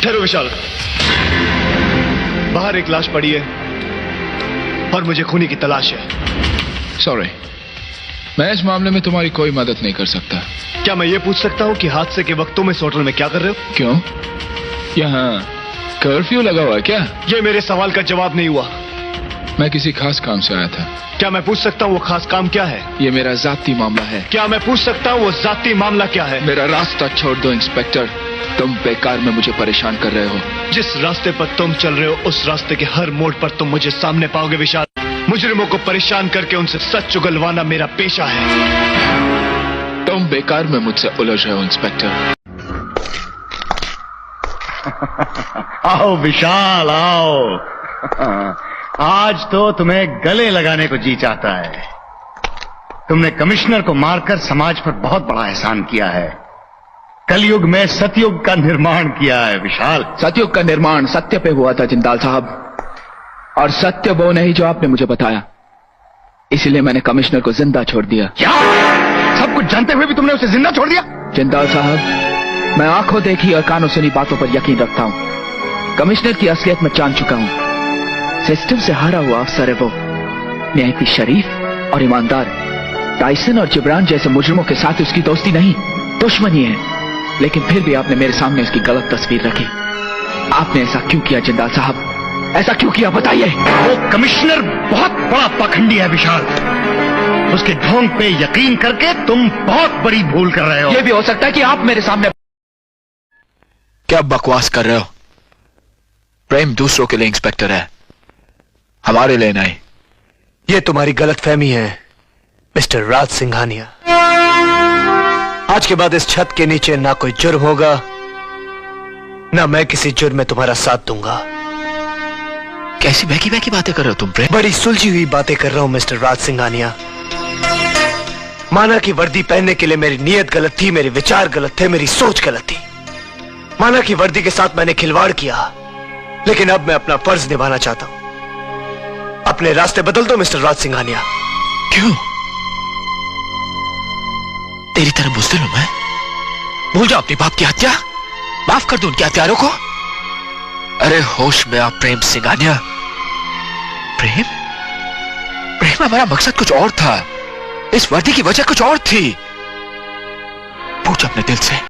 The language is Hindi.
ठहरो विशाल, बाहर एक लाश पड़ी है और मुझे खूनी की तलाश है। सॉरी, मैं इस मामले में तुम्हारी कोई मदद नहीं कर सकता। क्या मैं ये पूछ सकता हूँ कि हादसे के वक्त तुम इस होटल में क्या कर रहे हो? क्यों? यहाँ कर्फ्यू लगा हुआ है क्या? ये मेरे सवाल का जवाब नहीं हुआ। मैं किसी खास काम से आया था। क्या मैं पूछ सकता हूँ वो खास काम क्या है? ये मेरा जाती मामला है। क्या मैं पूछ सकता हूँ वो जाती मामला क्या है? मेरा रास्ता छोड़ दो इंस्पेक्टर, तुम बेकार में मुझे परेशान कर रहे हो। जिस रास्ते पर तुम चल रहे हो उस रास्ते के हर मोड़ पर तुम मुझे सामने पाओगे विशाल। मुजरिमों को परेशान करके उनसे सच उगलवाना मेरा पेशा है। तुम बेकार में मुझसे उलझ रहे हो इंस्पेक्टर। आओ विशाल आओ। आज तो तुम्हें गले लगाने को जी चाहता है। तुमने कमिश्नर को मारकर समाज पर बहुत बड़ा एहसान किया है। कलयुग में सतयुग का निर्माण किया है विशाल। सतयुग का निर्माण सत्य पे हुआ था जिंदाल साहब, और सत्य वो नहीं जो आपने मुझे बताया। इसलिए मैंने कमिश्नर को जिंदा छोड़ दिया। क्या? सब कुछ जानते हुए भी तुमने उसे जिंदा छोड़ दिया? जिंदाल साहब, मैं आंखों देखी और कानों सुनी बातों पर यकीन रखता हूँ। कमिश्नर की असलियत में जान चुका हूँ। सिस्टम से हारा हुआ अफसर है वो, निहायती शरीफ और ईमानदार। टाइसन और जिब्रान जैसे मुजरिमों के साथ उसकी दोस्ती नहीं, दुश्मनी है। लेकिन फिर भी आपने मेरे सामने उसकी गलत तस्वीर रखी। आपने ऐसा क्यों किया जिंदाल साहब? ऐसा क्यों किया बताइए। वो कमिश्नर बहुत बड़ा पाखंडी है विशाल। उसके ढोंग पे यकीन करके तुम बहुत बड़ी भूल कर रहे हो। यह भी हो सकता है कि आप मेरे सामने क्या बकवास कर रहे हो। प्रेम दूसरों के लिए इंस्पेक्टर है, हमारे लिए नहीं। ये तुम्हारी गलतफहमी है मिस्टर राज सिंघानिया। आज के बाद इस छत के नीचे ना कोई जुर्म होगा, ना मैं किसी जुर्म में तुम्हारा साथ दूंगा। कैसी बहकी बहकी बातें कर रहे हो तुम प्रेम? बड़ी सुलझी हुई बातें कर रहा हूं मिस्टर राज सिंघानिया। माना कि वर्दी पहनने के लिए मेरी नीयत गलत थी, मेरे विचार गलत थे, मेरी सोच गलत थी। माना कि वर्दी के साथ मैंने खिलवाड़ किया, लेकिन अब मैं अपना फर्ज निभाना चाहता हूं। अपने रास्ते बदल दो मिस्टर राज सिंघानिया। क्यों? तेरी तरह बुज़दिल हूं मैं? भूल जाओ अपने बाप की हत्या, माफ कर दो उनके हत्यारों को। अरे होश में आप प्रेम सिंघानिया। प्रेम? प्रेम हमारा मकसद कुछ और था, इस वर्दी की वजह कुछ और थी। पूछ अपने दिल से।